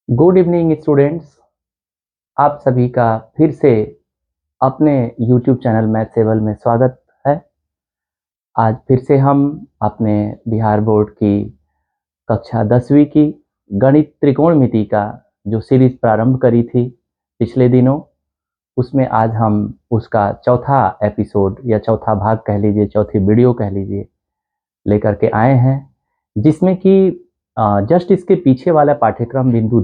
Good evening students. आप सभी का फिर से अपने यूट्यूब चैनल मैथ सेवल में स्वागत है। आज फिर से हम अपने बिहार बोर्ड की कक्षा 10वीं की गणित त्रिकोणमिति का जो सीरीज प्रारंभ करी थी पिछले दिनों, उसमें आज हम उसका चौथा एपिसोड या चौथा भाग कह लीजिए, चौथी वीडियो कह लीजिए, लेकर के आए हैं, जिसमें कि जस्ट इसके पीछे वाला पाठ्यक्रम बिंदु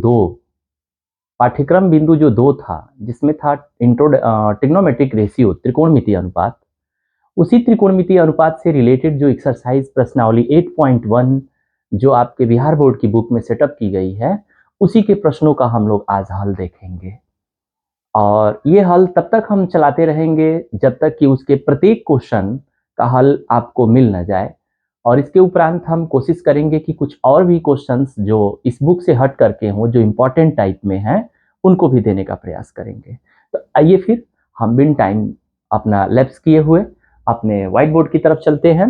जो 2 था, जिसमें था ट्रिग्नोमेट्रिक रेशियो, त्रिकोणमितीय अनुपात। उसी त्रिकोणमितीय अनुपात से रिलेटेड जो एक्सरसाइज प्रश्नावली 8.1 जो आपके बिहार बोर्ड की बुक में सेटअप की गई है, उसी के प्रश्नों का हम लोग आज हल देखेंगे। और ये हल तब तक हम चलाते रहेंगे जब तक कि उसके प्रत्येक क्वेश्चन का हल आपको मिल न जाए। और इसके उपरांत हम कोशिश करेंगे कि कुछ और भी क्वेश्चंस जो इस बुक से हट करके हों, जो इम्पोर्टेंट टाइप में हैं, उनको भी देने का प्रयास करेंगे। तो आइए फिर हम बिन टाइम अपना लैप्स किए हुए अपने व्हाइट बोर्ड की तरफ चलते हैं,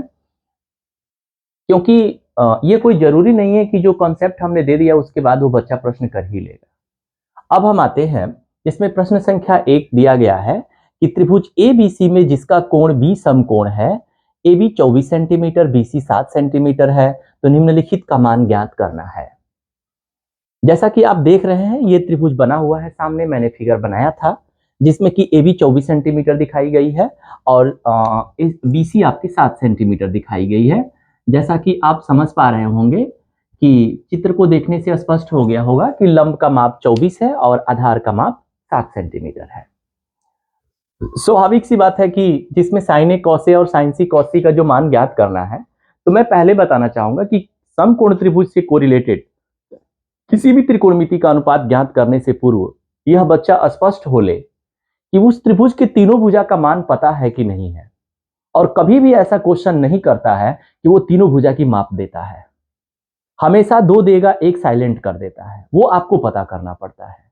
क्योंकि ये कोई जरूरी नहीं है कि जो कॉन्सेप्ट हमने दे दिया उसके बाद वो बच्चा प्रश्न कर ही लेगा। अब हम आते हैं, इसमें प्रश्न संख्या 1 दिया गया है कि त्रिभुज ABC में जिसका कोण B समकोण है, AB 24 सेंटीमीटर, BC 7 सेंटीमीटर है, तो निम्नलिखित का मान ज्ञात करना है। जैसा कि आप देख रहे हैं, ये त्रिभुज बना हुआ है, सामने मैंने फिगर बनाया था जिसमें कि AB 24 सेंटीमीटर दिखाई गई है और BC आपकी 7 सेंटीमीटर दिखाई गई है। जैसा कि आप समझ पा रहे होंगे कि चित्र को देखने से स्पष्ट हो गया होगा कि लंब का माप 24 है और आधार का माप 7 सेंटीमीटर है। स्वाभाविक सी बात है कि जिसमें साइन ए कॉस ए और साइन सी कॉस सी का जो मान ज्ञात करना है, तो मैं पहले बताना चाहूंगा कि समकोण त्रिभुज से कोरिलेटेड किसी भी त्रिकोणमिति का अनुपात ज्ञात करने से पूर्व यह बच्चा स्पष्ट हो ले कि उस त्रिभुज के तीनों भुजा का मान पता है कि नहीं है, और कभी भी ऐसा क्वेश्चन नहीं करता है कि वो तीनों भुजा की माप देता है। हमेशा 2 देगा, एक साइलेंट कर देता है, वो आपको पता करना पड़ता है।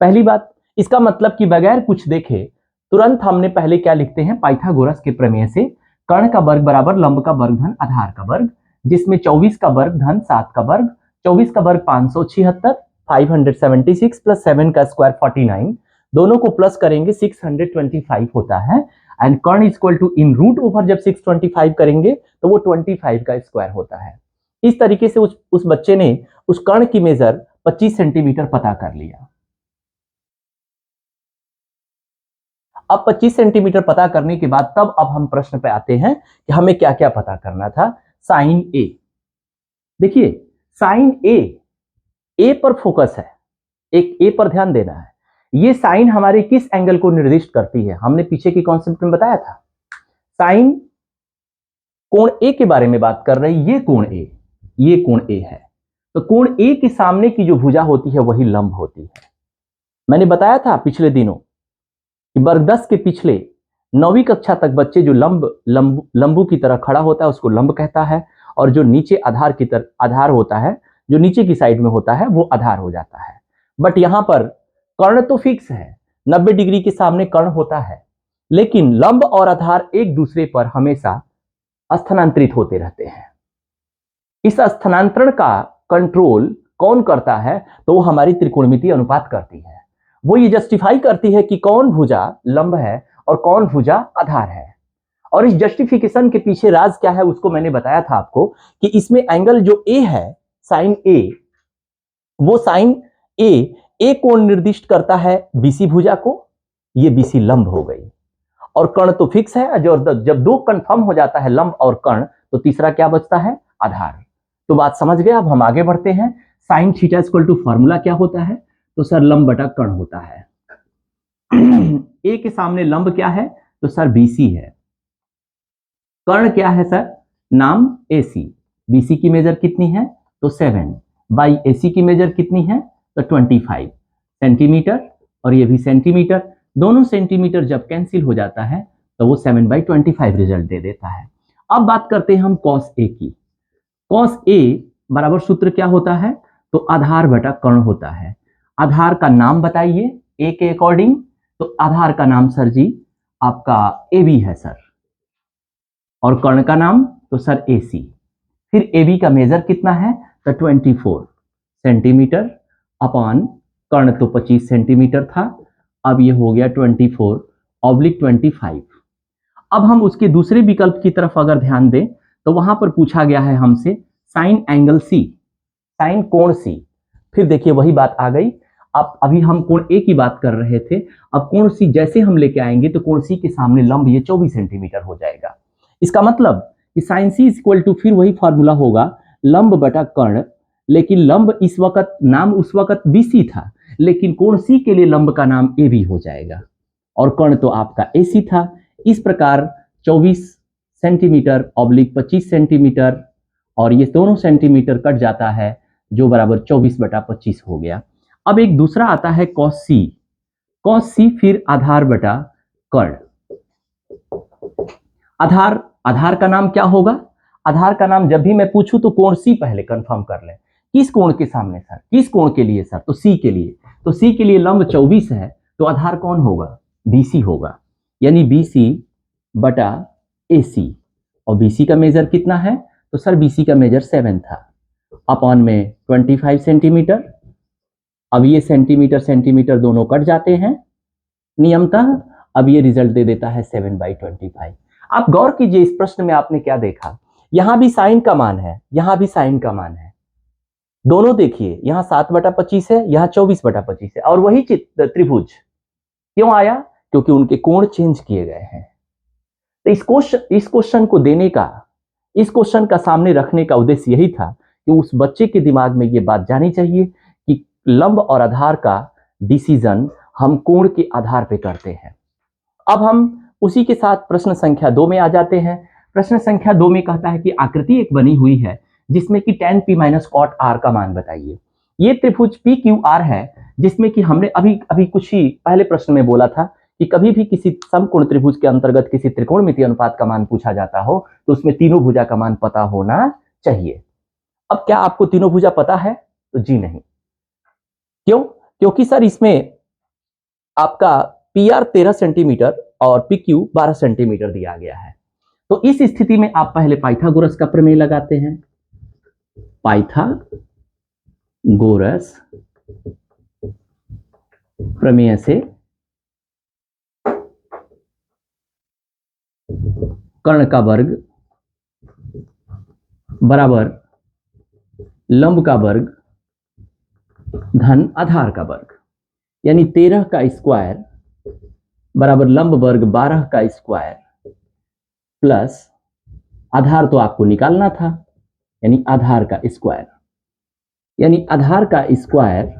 पहली बात, इसका मतलब कि बगैर कुछ देखे तुरंत हमने पहले क्या लिखते हैं, पाइथागोरस के प्रमेय से कर्ण का वर्ग बराबर लंब का वर्ग धन आधार का वर्ग, जिसमें 24 का वर्ग धन 7 का वर्ग, 24 का वर्ग 576, 576 प्लस 7 का स्क्वायर 49, दोनों को प्लस करेंगे 625 होता है। एंड कर्ण equal to in root over जब 625 करेंगे तो वो 25 का स्क्वायर होता है। इस तरीके से उस बच्चे ने उस कर्ण की मेजर 25 सेंटीमीटर पता कर लिया। अब 25 सेंटीमीटर पता करने के बाद तब अब हम प्रश्न पे आते हैं कि हमें क्या क्या पता करना था। साइन ए, देखिए साइन ए पर फोकस है, एक ए पर ध्यान देना है। ये साइन हमारे किस एंगल को निर्दिष्ट करती है, हमने पीछे की कॉन्सेप्ट में बताया था। साइन कोण ए के बारे में बात कर रही, ये कोण ए है, तो कोण ए के सामने की जो भुजा होती है वही लंब होती है। मैंने बताया था पिछले दिनों कि वर्ग 10 के पिछले 9वीं कक्षा तक बच्चे जो लंबू की तरह खड़ा होता है उसको लंब कहता है, और जो नीचे आधार होता है, जो नीचे की साइड में होता है, वो आधार हो जाता है। बट यहां पर कर्ण तो फिक्स है, 90 डिग्री के सामने कर्ण होता है, लेकिन लंब और आधार एक दूसरे पर हमेशा स्थानांतरित होते रहते हैं। इस स्थानांतरण का कंट्रोल कौन करता है, तो वो हमारी त्रिकोणमितीय अनुपात करती है। वो ये जस्टिफाई करती है कि कौन भुजा लंब है और कौन भुजा आधार है। और इस जस्टिफिकेशन के पीछे राज क्या है उसको मैंने बताया था आपको कि इसमें एंगल जो ए है, साइन ए, वो साइन ए कोण निर्दिष्ट करता है बीसी भुजा को, ये बीसी लंब हो गई। और कर्ण तो फिक्स है, जब 2 कंफर्म हो जाता है, लंब और कर्ण, तो तीसरा क्या बचता है, आधार। तो बात समझ गए। अब हम आगे बढ़ते हैं। Sine theta equal to formula क्या होता है, तो सर लंब बटा कर्ण होता है। ए के सामने लंब क्या है, तो सर बीसी है। कर्ण क्या है सर, नाम एसी। बीसी की मेजर कितनी है, तो 7 बाई एसी की मेजर कितनी है, तो 25 सेंटीमीटर, और ये भी सेंटीमीटर। दोनों सेंटीमीटर जब कैंसिल हो जाता है तो वो 7/25 रिजल्ट दे देता है। अब बात करते हैं हम कॉस ए की। कॉस ए बराबर सूत्र क्या होता है, तो आधार बटा कर्ण होता है। आधार का नाम बताइए ए के अकॉर्डिंग, तो आधार का नाम सर जी आपका ए बी है सर, और कर्ण का नाम तो सर ए सी। फिर ए बी का मेजर कितना है, तो 24 सेंटीमीटर, अपॉन कर्ण तो 25 सेंटीमीटर था, अब ये हो गया 24/25। अब हम उसके दूसरे विकल्प की तरफ अगर ध्यान दें तो वहां पर पूछा गया है हमसे साइन एंगल सी, साइन कोण सी। फिर देखिए वही बात आ गई। अब अभी हम कोण ए की बात कर रहे थे, अब कोण सी जैसे हम लेके आएंगे तो कोण सी के सामने लंब ये 24 सेंटीमीटर हो जाएगा। इसका मतलब कि साइन सी इक्वल टू फिर वही फॉर्मूला होगा लंब बटा कर्ण, लेकिन लंब इस वक्त नाम उस वक्त बीसी था, लेकिन कोण सी के लिए लंब का नाम ए भी हो जाएगा और कर्ण तो आपका एसी था। इस प्रकार 24 सेंटीमीटर ऑब्लिक 25 सेंटीमीटर और ये दोनों सेंटीमीटर कट जाता है जो बराबर 24/25 हो गया। अब एक दूसरा आता है कॉस सी, कॉस सी फिर आधार बटा कर्ण। आधार, आधार का नाम क्या होगा? आधार का नाम जब भी मैं पूछूं तो कोण सी पहले कंफर्म कर लें। किस कोण के सामने सर? किस कोण के लिए सर? तो सी के लिए। तो सी के लिए लंब 24 है तो आधार कौन होगा? बीसी होगा, यानी बीसी बटा एसी। और बीसी का मेजर कितना है? तो सर बीसी का मेजर 7 था, अपॉन में 25 सेंटीमीटर। अब ये सेंटीमीटर सेंटीमीटर दोनों कट जाते हैं नियमतः, अब ये रिजल्ट दे देता है 7/25। आप गौर कीजिए इस प्रश्न में आपने क्या देखा, यहां भी साइन का मान है, यहां भी साइन का मान है, दोनों देखिए, यहां 7/25 है, यहां 24/25 है, और वही त्रिभुज क्यों आया? क्योंकि उनके कोण चेंज किए गए हैं। तो इस क्वेश्चन को देने का, इस क्वेश्चन का सामने रखने का उद्देश्य यही था कि उस बच्चे के दिमाग में ये बात जानी चाहिए कि लंब और आधार का डिसीजन हम कोण के आधार पे करते हैं। अब हम उसी के साथ प्रश्न संख्या 2 में आ जाते हैं। प्रश्न संख्या 2 में कहता है कि आकृति एक बनी हुई है जिसमें कि tan p minus cot r का मान बताइए। ये त्रिभुज PQR है जिसमें कि हमने अभी कुछ ही पहले प्रश्न में बोला था कि कभी भी किसी समकोण त्रिभुज के अंतर्गत किसी त्रिकोणमितीय अनुपात का मान पूछा जाता हो तो उसमें तीनों भुजा का मान पता होना चाहिए। अब क्या आपको तीनों भुजा पता है? तो जी नहीं। क्यों? क्योंकि सर इसमें आपका PR 13 सेंटीमीटर और PQ 12 सेंटीमीटर दिया गया है। तो इस स्थिति में आप पहले पाइथागोरस का प्रमेय लगाते हैं। पाइथागोरस प्रमेय से कर्ण का वर्ग बराबर लंब का वर्ग धन आधार का वर्ग, यानी 13 का स्क्वायर बराबर लंब वर्ग 12 का स्क्वायर प्लस आधार तो आपको निकालना था, यानी आधार का स्क्वायर, यानी आधार का स्क्वायर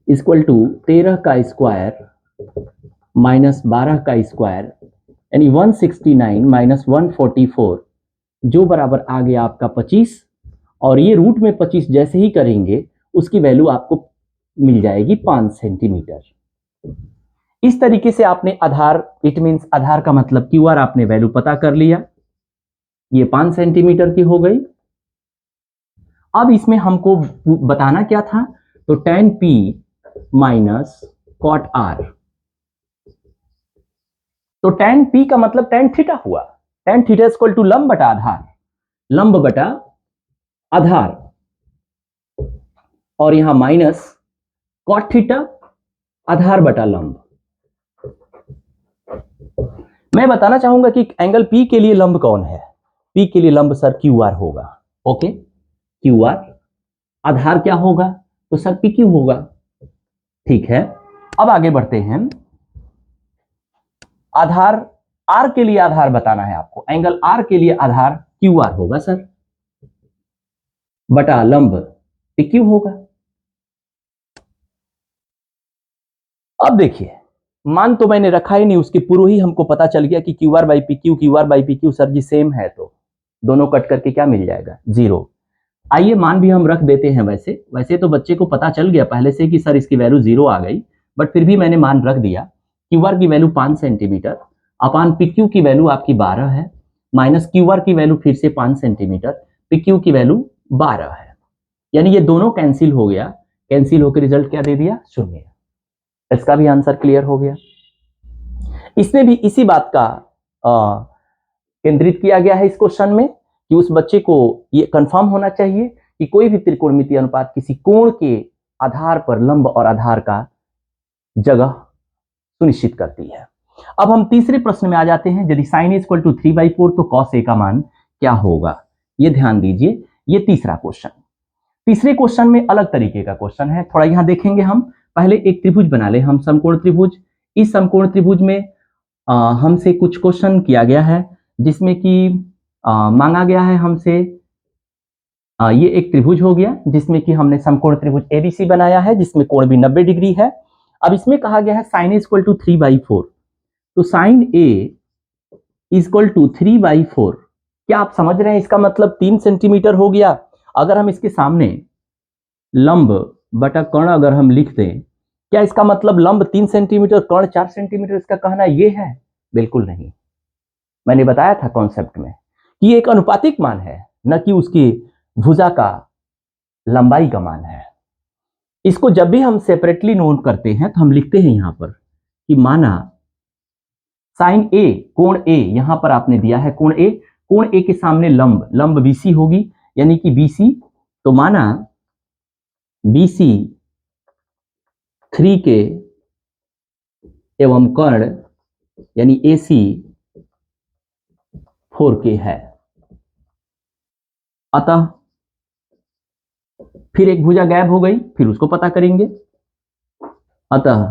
इक्वल टू 13 का स्क्वायर माइनस 12 का स्क्वायर, यानी 169 माइनस 144 जो बराबर आ गया आपका 25, और ये रूट में 25 जैसे ही करेंगे उसकी वैल्यू आपको मिल जाएगी 5 सेंटीमीटर। इस तरीके से आपने आधार, इट मीन्स आधार का मतलब QR आपने वैल्यू पता कर लिया, ये 5 सेंटीमीटर की हो गई। अब इसमें हमको बताना क्या था? तो tan p minus cot r, तो tan p का मतलब tan थीटा हुआ, tan थीटा इक्वल टू लंब बटा आधार, लंब बटा आधार, और यहां माइनस cot थीटा आधार बटा लंब। मैं बताना चाहूंगा कि एंगल P के लिए लंब कौन है? P के लिए लंब सर QR होगा। Okay, QR। आधार क्या होगा? तो सर PQ होगा। ठीक है, अब आगे बढ़ते हैं। आधार R के लिए आधार बताना है आपको, एंगल R के लिए आधार QR होगा सर, बटा लंब PQ होगा। अब देखिए, मान तो मैंने रखा ही नहीं, उसके पूर्व ही हमको पता चल गया कि QR by PQ, QR by PQ sir ji same है, तो दोनों कट करके क्या मिल जाएगा? 0। आइए मान भी हम रख देते हैं। वैसे तो बच्चे को पता चल गया पहले से कि सर इसकी वैल्यू 0 आ गई, बट फिर भी मैंने मान रख दिया। QR की वैल्यू 5 सेंटीमीटर अपान PQ की वैल्यू आपकी 12 है, माइनस QR की वैल्यू फिर से 5 सेंटीमीटर, PQ की वैल्यू 12 है, यानी ये दोनों कैंसिल हो गया। कैंसिल होकर रिजल्ट क्या दे दिया? 0। इसका भी आंसर क्लियर हो गया। इसमें भी इसी बात का केंद्रित किया गया है इस क्वेश्चन में कि उस बच्चे को ये कंफर्म होना चाहिए कि कोई भी त्रिकोणमितीय अनुपात किसी कोण के आधार पर लंब और आधार का जगह सुनिश्चित करती है। अब हम तीसरे प्रश्न में आ जाते हैं। यदि साइन ए इक्वल टू 3/4 तो कॉस ए का मान क्या होगा? ये ध्यान दीजिए, ये तीसरा क्वेश्चन। तीसरे क्वेश्चन में अलग तरीके का क्वेश्चन है, थोड़ा यहां देखेंगे हम। पहले एक त्रिभुज बना ले हम, समकोण त्रिभुज। इस समकोण त्रिभुज में हमसे कुछ क्वेश्चन किया गया है, जिसमें कि मांगा गया है हमसे ये एक त्रिभुज हो गया, जिसमें कि हमने समकोण त्रिभुज एबीसी बनाया है, जिसमें कोण भी 90 डिग्री है। अब इसमें कहा गया है साइन ए इक्वल टू 3/4, तो साइन ए इक्वल टू 3/4, क्या आप समझ रहे हैं? इसका मतलब 3 सेंटीमीटर हो गया। अगर हम इसके सामने लंब बटा कर्ण अगर हम लिख दें, क्या इसका मतलब लंब 3 सेंटीमीटर कर्ण 4 सेंटीमीटर, इसका कहना ये है? बिल्कुल नहीं। मैंने बताया था कॉन्सेप्ट में कि एक अनुपातिक मान है, न कि उसकी भुजा का लंबाई का मान है। इसको जब भी हम सेपरेटली नोट करते हैं तो हम लिखते हैं यहां पर कि माना साइन ए, कोण ए, यहां पर आपने दिया है कोण ए के सामने लंब बीसी होगी, यानी कि बीसी, तो माना बीसी 3 के एवं कर्ण यानी एसी 4 के है। अतः फिर एक भुजा गायब हो गई, फिर उसको पता करेंगे। अतः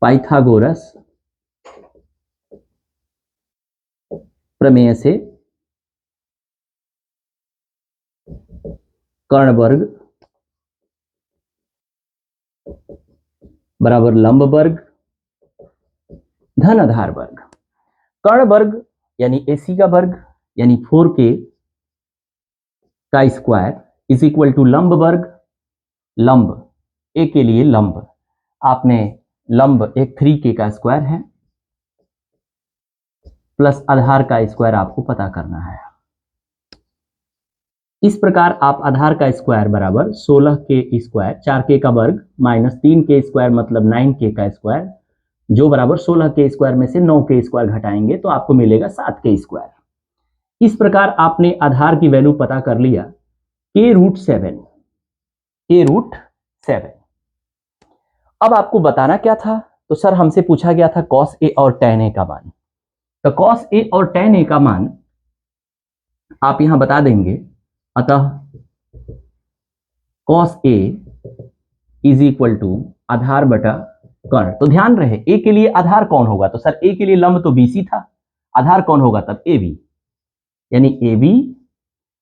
पाइथागोरस प्रमेय से कर्ण वर्ग बराबर लंब वर्ग धन आधार वर्ग। कर्ण वर्ग यानी एसी का वर्ग यानी 4k का स्क्वायर इज इक्वल टू लंब वर्ग, लंब ए के लिए लंब, आपने लंब एक 3k का स्क्वायर है, प्लस आधार का स्क्वायर आपको पता करना है। इस प्रकार आप आधार का स्क्वायर बराबर 16k स्क्वायर, 4k का वर्ग माइनस 3k स्क्वायर मतलब 9k का स्क्वायर, जो बराबर 16k स्क्वायर में से 9k स्क्वायर घटाएंगे तो आपको मिलेगा 7k स्क्वायर। इस प्रकार आपने आधार की वैल्यू पता कर लिया k√7। अब आपको बताना क्या था? तो सर हमसे पूछा गया था cos a और tan a का मान। तो cos a और tan a का मान आप यहां बता देंगे। अतः cos a is equal to आधार बटा कर्ण। तो ध्यान रहे a के लिए आधार कौन होगा? तो सर a के लिए लंब तो BC था, आधार कौन होगा तब? AB, यानी AB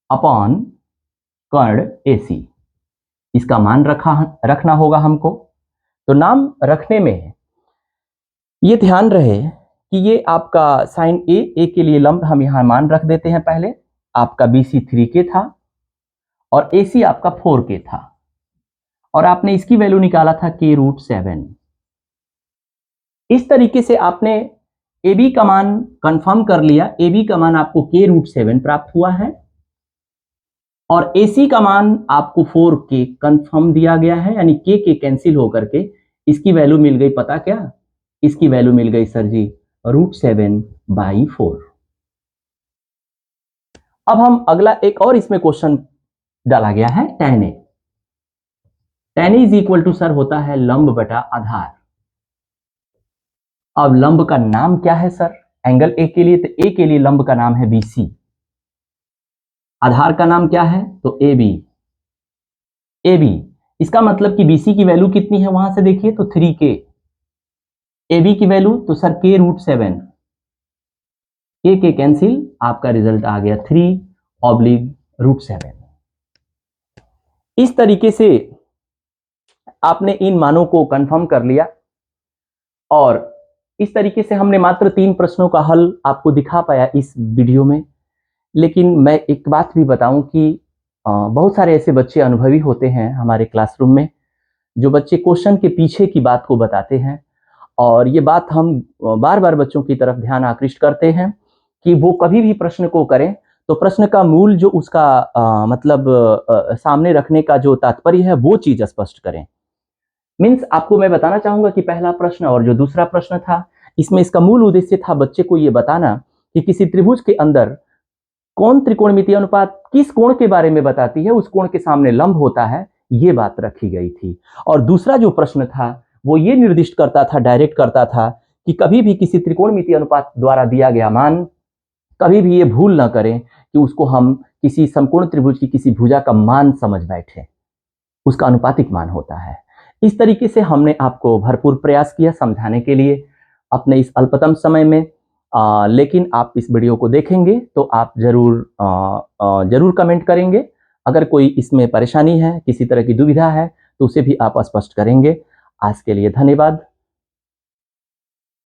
अपॉन कर्ण AC। इसका मान रखना होगा हमको। तो नाम रखने में ये ध्यान रहे कि ये आपका साइन ए के लिए लंब हम यहां मान रख देते हैं। पहले आपका BC 3k था और AC आपका 4k था, और आपने इसकी वैल्यू निकाला था k√7। इस तरीके से आपने AB का मान कंफर्म कर लिया। AB का मान आपको k√7 प्राप्त हुआ है और AC का मान आपको 4k कंफर्म दिया गया है, यानी k कैंसिल होकर के इसकी वैल्यू मिल गई। पता क्या? इसकी वैल्यू मिल गई सर जी √7/4। अब हम अगला एक और इसमें क्वेश्चन डाला गया है tan a। tan a is equal to sir होता है लंब बटा आधार। अब लंब का नाम क्या है सर? एंगल ए के लिए, तो ए के लिए लंब का नाम है BC। आधार का नाम क्या है? तो AB। इसका मतलब कि BC की वैल्यू कितनी है वहां से देखिए तो 3k, AB की वैल्यू तो सर k√7, k कैंसिल, आपका रिजल्ट आ गया 3/√7। इस तरीके से आपने इन मानों को कंफर्म कर लिया और इस तरीके से हमने मात्र 3 प्रश्नों का हल आपको दिखा पाया इस वीडियो में। लेकिन मैं एक बात भी बताऊं कि बहुत सारे ऐसे बच्चे अनुभवी होते हैं हमारे क्लासरूम में, जो बच्चे क्वेश्चन के पीछे की बात को बताते हैं, और ये बात हम बार बार बच्चों की तरफ ध्यान आकृष्ट करते हैं कि वो कभी भी प्रश्न को करें तो प्रश्न का मूल जो उसका सामने रखने का जो तात्पर्य है वो चीज स्पष्ट करें। मीन्स आपको मैं बताना चाहूंगा कि पहला प्रश्न और जो दूसरा प्रश्न था, इसमें इसका मूल उद्देश्य था बच्चे को ये बताना कि किसी त्रिभुज के अंदर कौन त्रिकोणमितीय अनुपात किस कोण के बारे में बताती है, उस कोण के सामने लंब होता है ये बात रखी गई थी। और दूसरा जो प्रश्न था वो ये निर्दिष्ट करता था, डायरेक्ट करता था कि कभी भी किसी त्रिकोणमितीय अनुपात द्वारा दिया गया मान, कभी भी ये भूल ना करें कि उसको हम किसी समकोण त्रिभुज की किसी भुजा का मान समझ बैठे, उसका अनुपातिक मान होता है। इस तरीके से हमने आपको भरपूर प्रयास किया समझाने के लिए अपने इस अल्पतम समय में। लेकिन आप इस वीडियो को देखेंगे तो आप जरूर कमेंट करेंगे। अगर कोई इसमें परेशानी है, किसी तरह की दुविधा है, तो उसे भी आप स्पष्ट करेंगे। आज के लिए धन्यवाद।